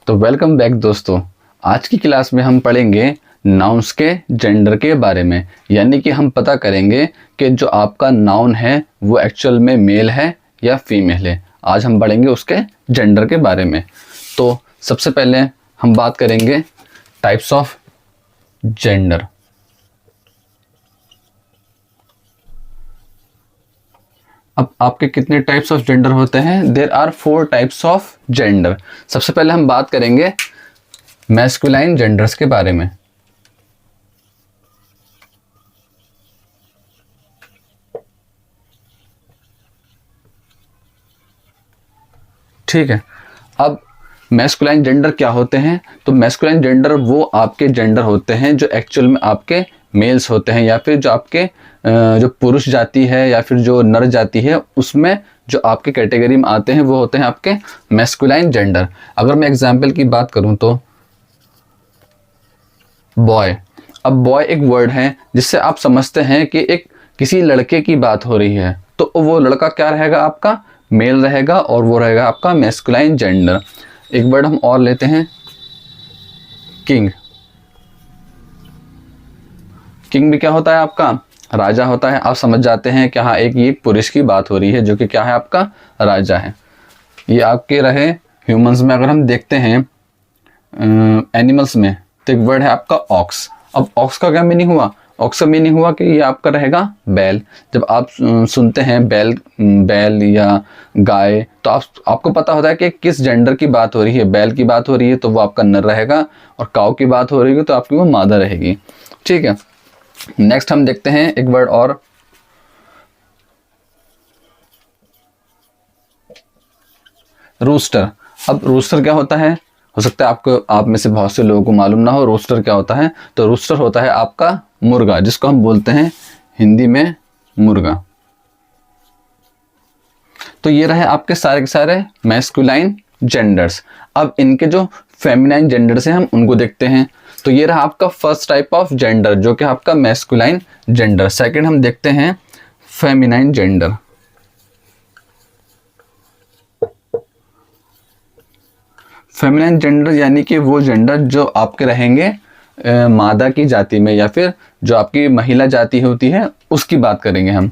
तो welcome back दोस्तों। आज की क्लास में हम पढ़ेंगे नाउन्स के जेंडर के बारे में, यानी कि हम पता करेंगे कि जो आपका नाउन है वो एक्चुअल में मेल है या फीमेल है। आज हम पढ़ेंगे उसके जेंडर के बारे में। तो सबसे पहले हम बात करेंगे टाइप्स ऑफ जेंडर। अब आपके कितने टाइप्स ऑफ जेंडर होते हैं? There are 4 types of gender. सबसे पहले हम बात करेंगे मैस्कुलाइन जेंडर्स के बारे में। ठीक है, अब मैस्कुलाइन जेंडर क्या होते हैं? तो मैस्कुलाइन जेंडर वो आपके जेंडर होते हैं जो एक्चुअल में आपके मेल्स होते हैं, या फिर जो आपके जो पुरुष जाति है या फिर जो नर जाति है उसमें जो आपके कैटेगरी में आते हैं वो होते हैं आपके मैस्कुलाइन जेंडर। अगर मैं एग्जांपल की बात करूं तो बॉय। अब बॉय एक वर्ड है जिससे आप समझते हैं कि एक किसी लड़के की बात हो रही है, तो वो लड़का क्या रहेगा? आपका मेल रहेगा और वो रहेगा आपका मैस्कुलाइन जेंडर। एक वर्ड हम और लेते हैं, किंग। किंग भी क्या होता है? आपका राजा होता है। आप समझ जाते हैं कि हाँ, एक ये पुरुष की बात हो रही है जो कि क्या है? आपका राजा है। ये आपके रहे ह्यूमंस में। अगर हम देखते हैं एनिमल्स में, तो एक वर्ड है आपका ऑक्स। अब ऑक्स का क्या मीनिंग हुआ? ऑक्स का मीनिंग हुआ कि ये आपका रहेगा बैल। जब आप सुनते हैं बैल या गाय, तो आपको पता होता है कि किस जेंडर की बात हो रही है। बैल की बात हो रही है तो वो आपका नर रहेगा, और काऊ की बात हो रही है तो आपकी वो मादा रहेगी। ठीक है, नेक्स्ट हम देखते हैं एक वर्ड और, रूस्टर। अब रूस्टर क्या होता है? हो सकता है आप में से बहुत से लोगों को मालूम ना हो रूस्टर क्या होता है। तो रूस्टर होता है आपका मुर्गा, जिसको हम बोलते हैं हिंदी में मुर्गा। तो ये रहे आपके सारे के सारे मैस्कुलाइन जेंडर्स। अब इनके जो फेमिनाइन जेंडर्स हैं हम उनको देखते हैं। तो ये रहा आपका फर्स्ट टाइप ऑफ जेंडर जो कि आपका मैस्कुलाइन जेंडर। सेकंड हम देखते हैं फेमिनाइन जेंडर। फेमिनाइन जेंडर यानी कि वो जेंडर जो आपके रहेंगे मादा की जाति में, या फिर जो आपकी महिला जाति होती है उसकी बात करेंगे हम।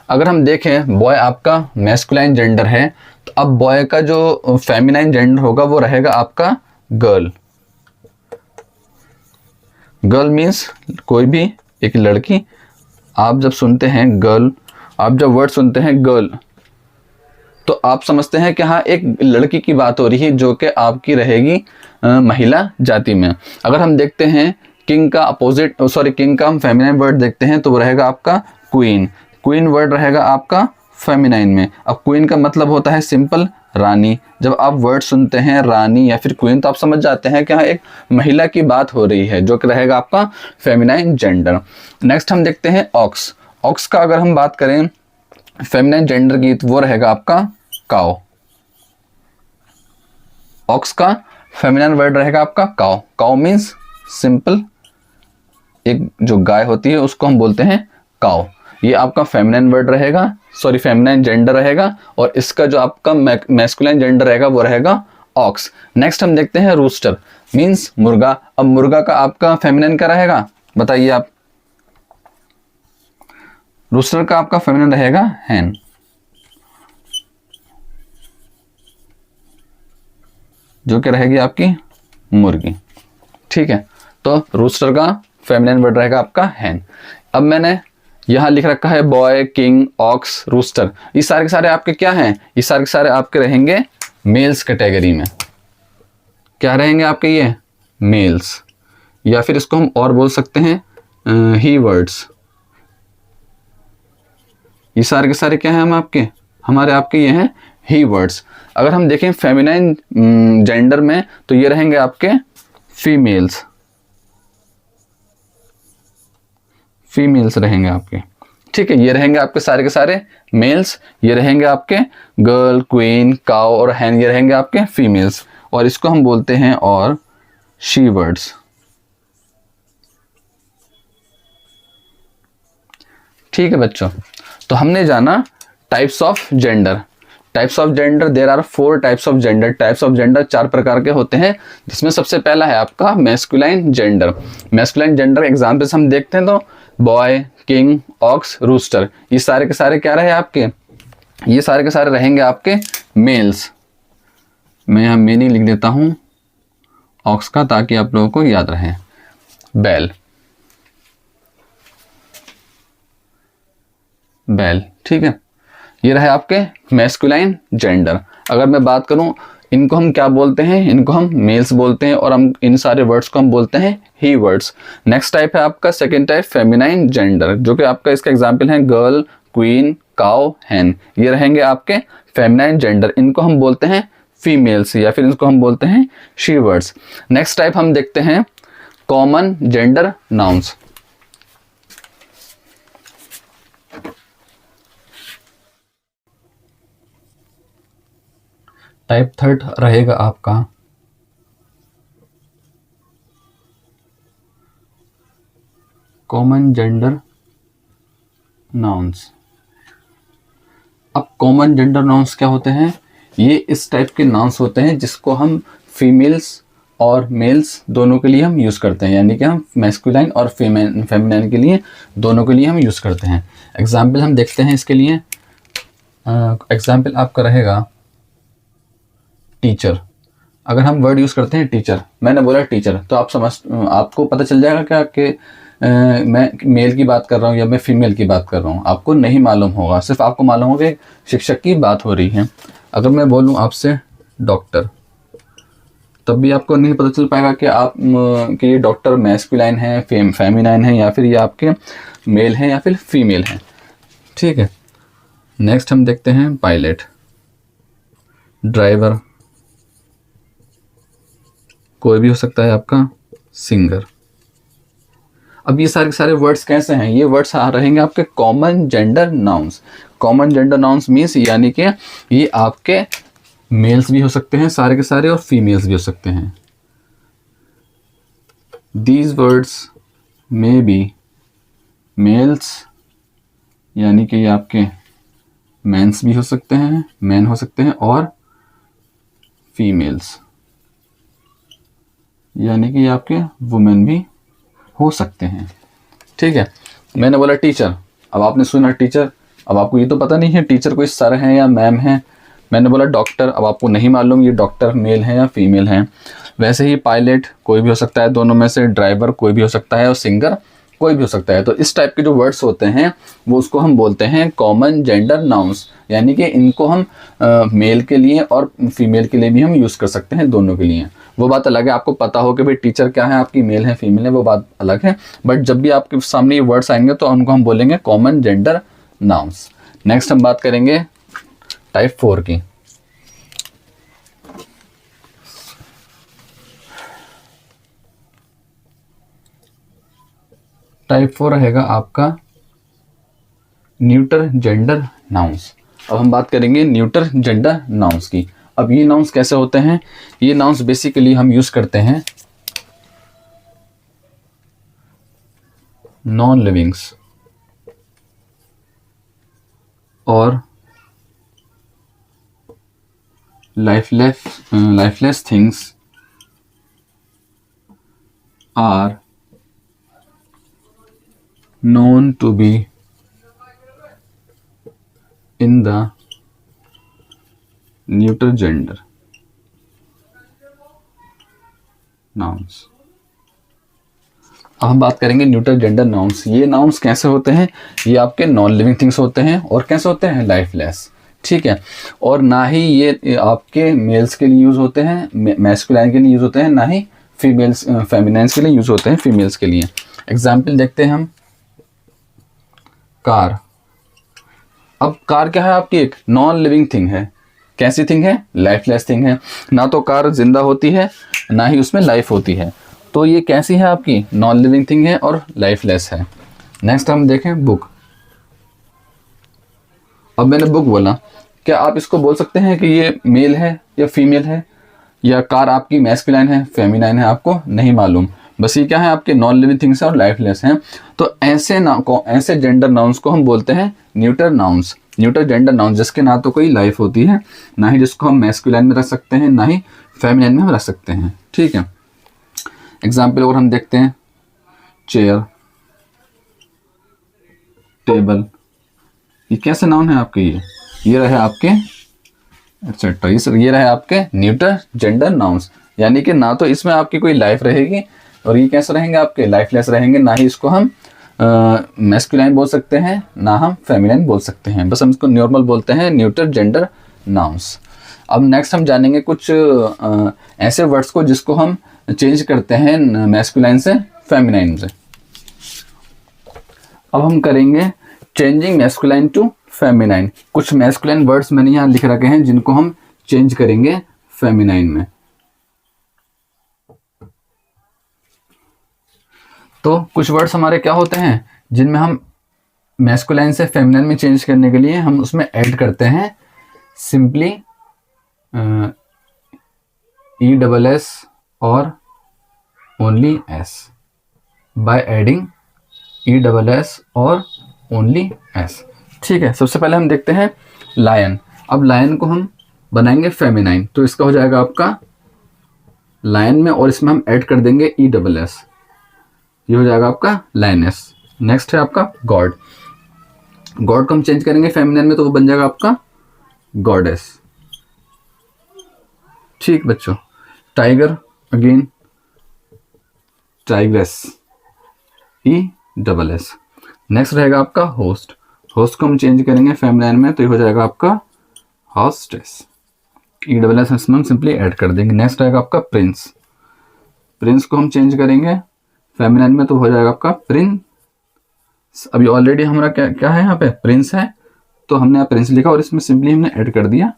अगर हम देखें बॉय आपका मैस्कुलाइन जेंडर है, तो अब बॉय का जो फेमिनाइन जेंडर होगा वो रहेगा आपका गर्ल। गर्ल मीन्स कोई भी एक लड़की। आप जब सुनते हैं गर्ल, आप जब वर्ड सुनते हैं गर्ल, तो आप समझते हैं कि हाँ, एक लड़की की बात हो रही है जो कि आपकी रहेगी महिला जाति में। अगर हम देखते हैं किंग का अपोजिट, किंग का हम फेमिनाइन वर्ड देखते हैं तो वो रहेगा आपका क्वीन। क्वीन वर्ड रहेगा आपका फेमिनाइन में। अब क्वीन का मतलब होता है सिंपल रानी। जब आप वर्ड सुनते हैं रानी या फिर क्वीन, तो आप समझ जाते हैं कि हाँ, एक महिला की बात हो रही है, जो कि रहेगा आपका फेमिनाइन जेंडर। नेक्स्ट हम देखते हैं ऑक्स। ऑक्स का अगर हम बात करें फेमिनाइन जेंडर की, तो वो रहेगा आपका काओ। ऑक्स का फेमिनाइन वर्ड रहेगा आपका काओ। काओ मीन्स सिंपल एक जो गाय होती है उसको हम बोलते हैं काओ। ये आपका फेमिनाइन वर्ड रहेगा, फेमिनाइन जेंडर रहेगा, और इसका जो आपका मैस्कुलाइन जेंडर रहेगा वो रहेगा ऑक्स। नेक्स्ट हम देखते हैं रूस्टर मीन्स मुर्गा। अब मुर्गा का आपका फेमिनाइन क्या रहेगा? बताइए आप। रूस्टर का आपका फेमिनाइन रहेगा हैन, जो कि रहेगी आपकी मुर्गी। ठीक है, तो रूस्टर का फेमिनाइन वर्ड रहेगा आपका हैन। अब मैंने यहां लिख रखा है बॉय, किंग, ऑक्स, रूस्टर। ये सारे के सारे आपके क्या हैं? ये सारे के सारे आपके रहेंगे मेल्स कैटेगरी में। क्या रहेंगे आपके? ये मेल्स, या फिर इसको हम और बोल सकते हैं ही वर्ड्स। ये सारे के सारे क्या हैं हमारे आपके ये हैं ही वर्ड्स। अगर हम देखें फेमिनाइन जेंडर में, तो ये रहेंगे आपके फीमेल्स। फीमेल्स रहेंगे आपके। ठीक है, ये रहेंगे आपके सारे के सारे मेल्स। ये रहेंगे आपके गर्ल, क्वीन, काउ और हैन। ये रहेंगे आपके फीमेल्स, और इसको हम बोलते हैं और शी वर्ड्स। ठीक है बच्चों, तो हमने जाना types of gender. Types of gender, there are 4 types of gender. Types of gender 4 प्रकार के होते हैं, जिसमें सबसे पहला है आपका masculine gender. Masculine gender examples हम देखते हैं तो बॉय, किंग, ऑक्स, रूस्टर, ये सारे के सारे क्या रहे आपके, ये सारे के सारे रहेंगे आपके मेल्स। मैं यहाँ मीनिंग लिख देता हूँ ऑक्स का, ताकि आप लोगों को याद रहे। बैल, बैल, ठीक है, ये रहे आपके मैस्कुलाइन जेंडर। अगर मैं बात करूं, इनको हम क्या बोलते हैं, इनको हम मेल्स बोलते हैं, और हम इन सारे वर्ड्स को हम बोलते हैं ही वर्ड्स। नेक्स्ट टाइप है आपका सेकंड टाइप फेमिनाइन जेंडर, जो कि आपका इसका एग्जांपल है गर्ल, क्वीन, काउ, हैन, ये रहेंगे आपके फेमिनाइन जेंडर। इनको हम बोलते हैं फीमेल्स, या फिर इनको हम बोलते हैं शी वर्ड्स। नेक्स्ट टाइप हम देखते हैं common gender nouns. Type third रहेगा आपका कॉमन जेंडर नाउन्स। अब कॉमन जेंडर नाउन्स क्या होते हैं, ये इस टाइप के नाउन्स होते हैं जिसको हम फीमेल्स और मेल्स दोनों के लिए हम यूज़ करते हैं, यानी कि हम मैस्कुलाइन और फेमिनाइन के लिए दोनों के लिए हम यूज़ करते हैं। एग्जाम्पल हम देखते हैं इसके लिए। एग्जाम्पल आपका रहेगा टीचर। अगर हम वर्ड यूज़ करते हैं टीचर, मैंने बोला टीचर, तो आपको पता चल जाएगा क्या कि मैं मेल की बात कर रहा हूँ या मैं फीमेल की बात कर रहा हूँ, आपको नहीं मालूम होगा, सिर्फ आपको मालूम होगा कि शिक्षक की बात हो रही है। अगर मैं बोलूँ आपसे डॉक्टर, तब भी आपको नहीं पता चल पाएगा कि ये डॉक्टर मैस्कुलाइन है, फेमिनाइन है, या फिर ये आपके मेल हैं या फिर फीमेल हैं, ठीक है। नेक्स्ट हम देखते हैं पायलट, ड्राइवर, कोई भी हो सकता है आपका, सिंगर। अब ये सारे सारे वर्ड्स कैसे हैं, ये वर्ड्स रहेंगे आपके common gender nouns. Common gender nouns means यानी कि ये आपके मेल्स भी हो सकते हैं सारे के सारे, और फीमेल्स भी हो सकते हैं। These words may be males, यानी कि ये आपके मेंस भी हो सकते हैं, मैन हो सकते हैं, और फीमेल्स यानी कि आपके वुमेन भी हो सकते हैं, ठीक है। मैंने बोला टीचर, अब आपने सुना टीचर, अब आपको ये तो पता नहीं है टीचर कोई सर हैं या मैम हैं। मैंने बोला डॉक्टर, अब आपको नहीं मालूम ये डॉक्टर मेल है या फीमेल हैं। वैसे ही पायलट कोई भी हो सकता है दोनों में से, ड्राइवर कोई भी हो सकता है, और सिंगर कोई भी हो सकता है। तो इस टाइप के जो वर्ड्स होते हैं वो उसको हम बोलते हैं कॉमन जेंडर नाउन्स, यानी कि इनको हम मेल के लिए और फीमेल के लिए भी हम यूज़ कर सकते हैं, दोनों के लिए। वो बात अलग है, आपको पता हो कि भाई टीचर क्या है आपकी, मेल है फीमेल है, वो बात अलग है, बट जब भी आपके सामने ये वर्ड्स आएंगे तो उनको हम बोलेंगे कॉमन जेंडर नाउन्स। नेक्स्ट हम बात करेंगे टाइप 4 की। टाइप 4 रहेगा आपका न्यूटर जेंडर नाउन्स। अब हम बात करेंगे न्यूटर जेंडर नाउन्स की। अब ये नाउन्स कैसे होते हैं, ये नाउन्स बेसिकली हम यूज करते हैं नॉन लिविंग्स और lifeless things are known to be in the neuter gender nouns। अब हम बात करेंगे न्यूटर जेंडर नाउन्स। ये नाउन्स कैसे होते हैं, ये आपके नॉन लिविंग थिंग्स होते हैं, और कैसे होते हैं, लाइफलेस, ठीक है। और ना ही ये आपके मेल्स के लिए यूज होते हैं, मैस्कुलाइन के लिए यूज होते हैं, ना ही फीमेल्स फेमिनाइन्स के लिए यूज होते हैं, फीमेल्स के लिए। एग्जाम्पल देखते हैं हम, कार। अब कार क्या है आपकी, एक नॉन लिविंग थिंग है। कैसी थिंग है, लाइफलेस थिंग है। ना तो कार जिंदा होती है, ना ही उसमें लाइफ होती है, तो ये कैसी है आपकी, नॉन लिविंग थिंग है और लाइफलेस है। नेक्स्ट हम देखें बुक। अब मैंने बुक बोला, क्या आप इसको बोल सकते हैं कि ये मेल है या फीमेल है, या कार आपकी मैस्कुलाइन है फेमिनाइन है, आपको नहीं मालूम, बस ये क्या है आपके नॉन लिविंग थिंग्स है और लाइफलेस हैं। तो ऐसे जेंडर नाउन्स को हम बोलते हैं neuter nouns, neutral gender noun जिसके ना तो कोई लाइफ होती है, ना ही जिसको हम मैस्कुलाइन में रख सकते हैं, ना ही फेमिनाइन में हम रख सकते हैं। ठीक है, एग्जाम्पल और हम देखते हैं, चेयर, टेबल, ये कैसे नाउन है आपके? ये रहे आपके एक्सेट्रा, ये रहे आपके न्यूट्रल जेंडर नाउन्स, यानी कि ना तो इसमें आपकी कोई लाइफ रहेगी और ये कैसे रहेंगे आपके लाइफलेस रहेंगे, ना ही इसको हम मैस्कुलाइन बोल सकते हैं, ना हम फेमिनाइन बोल सकते हैं, बस हम इसको नॉर्मल बोलते हैं न्यूट्रल जेंडर नाउन्स। अब नेक्स्ट हम जानेंगे कुछ ऐसे वर्ड्स को जिसको हम चेंज करते हैं मैस्कुलाइन से फेमिनाइन से। अब हम करेंगे चेंजिंग मैस्कुलाइन टू फेमिनाइन। कुछ मैस्कुलाइन वर्ड्स मैंने यहाँ लिख रखे हैं जिनको हम चेंज करेंगे फेमिनाइन में। तो कुछ वर्ड्स हमारे क्या होते हैं जिनमें हम मैस्कुलाइन से फेमिनाइन में चेंज करने के लिए हम उसमें ऐड करते हैं सिंपली ESS और only S, by adding ESS और ओनली S। ठीक है, सबसे पहले हम देखते हैं लायन। अब लायन को हम बनाएंगे फेमिनाइन, तो इसका हो जाएगा आपका लायन में, और इसमें हम ऐड कर देंगे ESS, ये हो जाएगा आपका लायनेस। नेक्स्ट है आपका गॉड। गॉड को हम चेंज करेंगे फेमिनाइन में, तो वो बन जाएगा आपका गॉडेस। ठीक बच्चों, tiger again tigress, ESS। Next रहेगा आपका होस्ट। होस्ट को हम चेंज करेंगे फेमिनाइन में, तो ये हो जाएगा आपका हॉस्टेस, ESS इसमें हम सिंपली ऐड कर देंगे। नेक्स्ट रहेगा आपका प्रिंस। प्रिंस को हम चेंज करेंगे फेमिनाइन में, तो हो जाएगा आपका प्रिंस। अभी ऑलरेडी हमारा क्या है यहाँ पे प्रिंस है, तो हमने यहाँ प्रिंस लिखा और इसमें सिंपली हमने ऐड कर दिया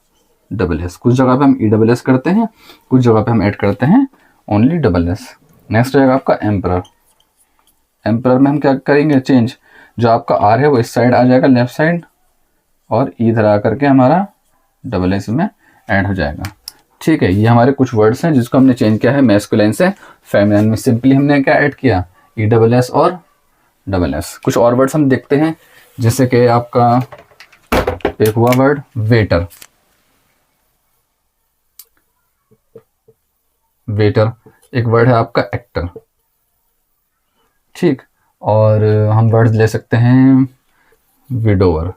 ESS। कुछ जगह पे हम ESS करते हैं, कुछ जगह पे हम ऐड करते हैं ओनली ESS। नेक्स्ट रहेगा आपका एम्परर। एम्परर में हम क्या करेंगे चेंज, जो आपका R है वो इस साइड आ जाएगा लेफ्ट साइड, और इधर आ करके हमारा ESS में ऐड हो जाएगा। ठीक है, ये हमारे कुछ वर्ड्स हैं जिसको हमने चेंज किया है मैस्कुलाइन से फेमिनाइन में। सिंपली हमने क्या ऐड किया, ESS और ESS। कुछ और वर्ड्स हम देखते हैं, जैसे कि आपका एक हुआ वर्ड वेटर। वेटर एक वर्ड है आपका एक्टर। ठीक, और हम वर्ड्स ले सकते हैं विडोवर।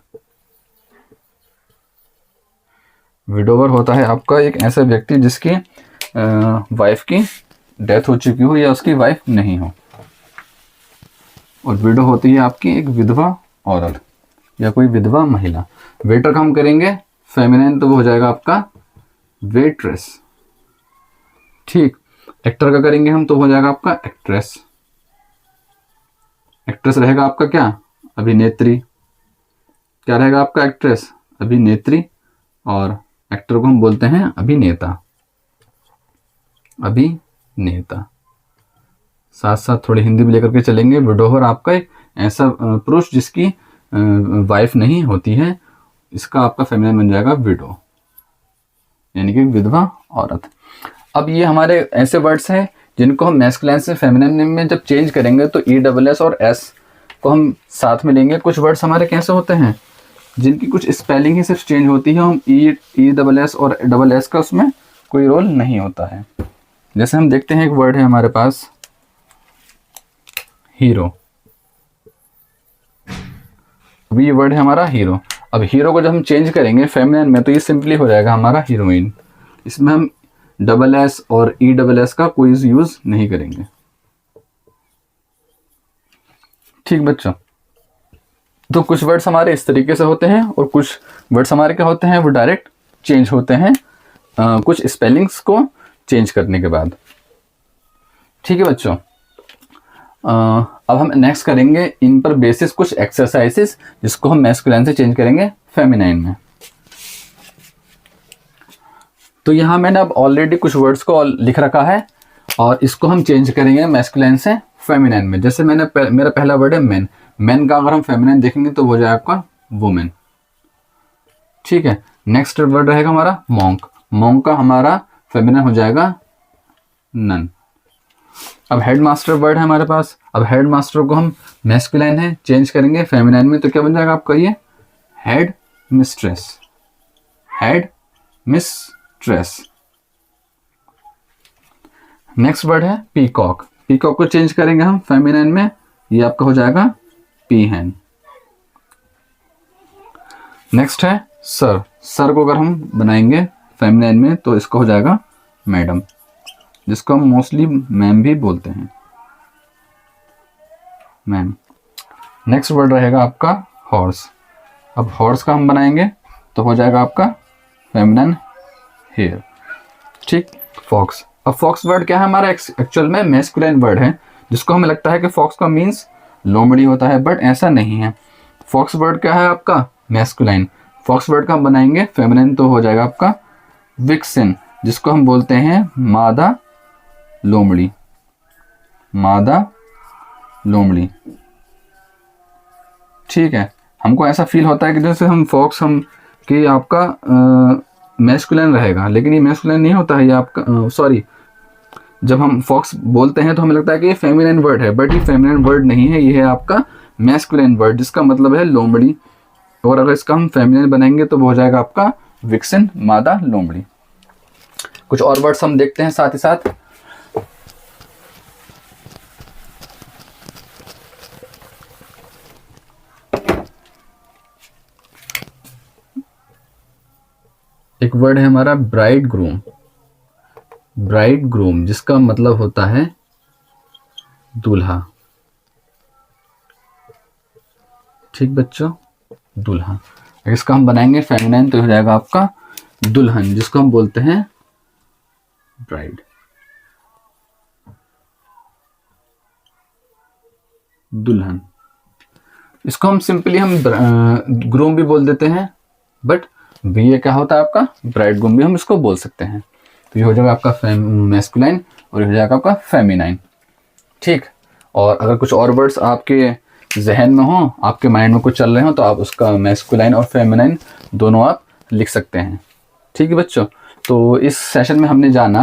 विडोवर होता है आपका एक ऐसा व्यक्ति जिसकी वाइफ की डेथ हो चुकी हो या उसकी वाइफ नहीं हो, और विडो होती है आपकी एक विधवा औरत या कोई विधवा महिला। वेटर का हम करेंगे फेमिनाइन, तो वो हो जाएगा आपका वेट्रेस। ठीक, एक्टर का करेंगे हम, तो हो जाएगा आपका एक्ट्रेस। एक्ट्रेस रहेगा आपका क्या, अभिनेत्री। क्या रहेगा आपका एक्ट्रेस, अभिनेत्री, और एक्टर को हम बोलते हैं अभिनेता। अभिनेता, साथ साथ थोड़ी हिंदी भी लेकर के चलेंगे। विडोवर आपका एक ऐसा पुरुष जिसकी वाइफ नहीं होती है, इसका आपका फेमिनाइन बन जाएगा विडो, यानी कि विधवा औरत। अब ये हमारे ऐसे वर्ड्स हैं जिनको हम मैस्कुलाइन से फेमिनाइन में जब चेंज करेंगे तो ESS और S को हम साथ में लेंगे। कुछ वर्ड्स हमारे कैसे होते हैं जिनकी कुछ स्पेलिंग ही सिर्फ चेंज होती है, हम ESS और ESS का उसमें कोई रोल नहीं होता है। जैसे हम देखते हैं एक वर्ड है हमारे पास हीरो। अभी ये वर्ड है हमारा हीरो। अब हीरो को जब हम चेंज करेंगे फेमिनाइन में, तो ये सिंपली हो जाएगा हमारा हीरोइन। इसमें हम ESS और ESS का कोई यूज नहीं करेंगे। ठीक बच्चों, तो कुछ वर्ड्स हमारे इस तरीके से होते हैं और कुछ वर्ड्स हमारे क्या होते हैं, वो डायरेक्ट चेंज होते हैं कुछ स्पेलिंग्स को चेंज करने के बाद। ठीक है बच्चों, अब हम नेक्स्ट करेंगे इन पर बेसिस कुछ एक्सरसाइजेस जिसको हम मैस्कुलाइन से चेंज करेंगे फेमिनाइन में। तो यहाँ मैंने अब ऑलरेडी कुछ वर्ड्स को लिख रखा है और इसको हम चेंज करेंगे मैस्कुलाइन से फेमिनाइन में। जैसे मेरा पहला वर्ड है मैन। मैन का अगर हम फेमिनाइन देखेंगे तो वो जाएगा आपका वुमेन। ठीक है, नेक्स्ट वर्ड रहेगा हमारा मॉन्क। मॉन्क का हमारा फेमिनाइन हो जाएगा नन। अब हेड मास्टर वर्ड है हमारे पास। अब हेड मास्टर को हम मैस्कुलाइन है चेंज करेंगे फेमिनाइन में, तो क्या बन जाएगा आपका ये head mistress, head mistress. Next word है पीकॉक। पीकॉक को चेंज करेंगे हम फेमिनाइन में, ये आपका हो जाएगा पीहन। नेक्स्ट है सर। सर को अगर हम बनाएंगे फेमिनाइन में तो इसको हो जाएगा मैडम, जिसको हम मोस्टली मैम भी बोलते हैं, मैम। नेक्स्ट वर्ड रहेगा आपका हॉर्स। अब हॉर्स का हम बनाएंगे तो हो जाएगा आपका फेमिनाइन हेयर, ठीक। फॉक्स। अब फॉक्स वर्ड क्या है हमारा, एक्चुअल में मैस्कुलिन वर्ड है, जिसको हमें लगता है कि फॉक्स का मीन्स लोमड़ी होता है, बट ऐसा नहीं है। फॉक्स वर्ड क्या है आपका मैस्कुलाइन। फॉक्स वर्ड का हम बनाएंगे फेमिनिन तो हो जाएगा आपका विक्सिन, जिसको हम बोलते हैं मादा लोमड़ी, मादा लोमड़ी, ठीक है। हमको ऐसा फील होता है कि जैसे हम फॉक्स हम कि आपका मैस्कुलिन रहेगा, लेकिन ये मैस्कुलिन नहीं होता है, ये आपका सॉरी, जब हम फॉक्स बोलते हैं तो हमें लगता है कि ये फेमिनिन वर्ड है, बट ये फेमिनिन वर्ड नहीं है, ये है आपका मैस्कुलिन वर्ड, जिसका मतलब है लोमड़ी। और अगर इसका हम फेमिनिन बनाएंगे तो वो हो जाएगा आपका विक्सिन, मादा लोमड़ी। कुछ और वर्ड्स हम देखते हैं साथ ही साथ। एक वर्ड है हमारा ब्राइड ग्रूम। ब्राइड ग्रूम जिसका मतलब होता है दूल्हा, ठीक बच्चों, दूल्हा। इसका हम बनाएंगे फेमिनाइन तो हो जाएगा आपका दुल्हन, जिसको हम बोलते हैं ब्राइड, दुल्हन। इसको हम सिंपली हम ग्रूम भी बोल देते हैं, बट ये क्या होता है आपका ब्राइड ग्रूम भी हम इसको बोल सकते हैं। तो ये हो जाएगा आपका मैस्कुलाइन और ये हो जाएगा आपका फेमिनाइन, ठीक। और अगर कुछ और वर्ड्स आपके जहन में हो, आपके माइंड में कुछ चल रहे हो, तो आप उसका मैस्कुलाइन और फेमिनाइन दोनों आप लिख सकते हैं, ठीक है बच्चों। तो इस सेशन में हमने जाना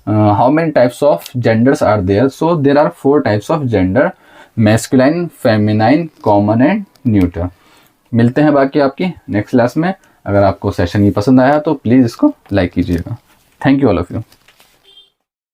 how many types of genders are there. So there are 4 types of gender, masculine, feminine, common and neuter. मिलते हैं बाकी आपकी नेक्स्ट क्लास में। अगर आपको सेशन ये पसंद आया तो प्लीज़ इसको लाइक कीजिएगा। Thank you all of you.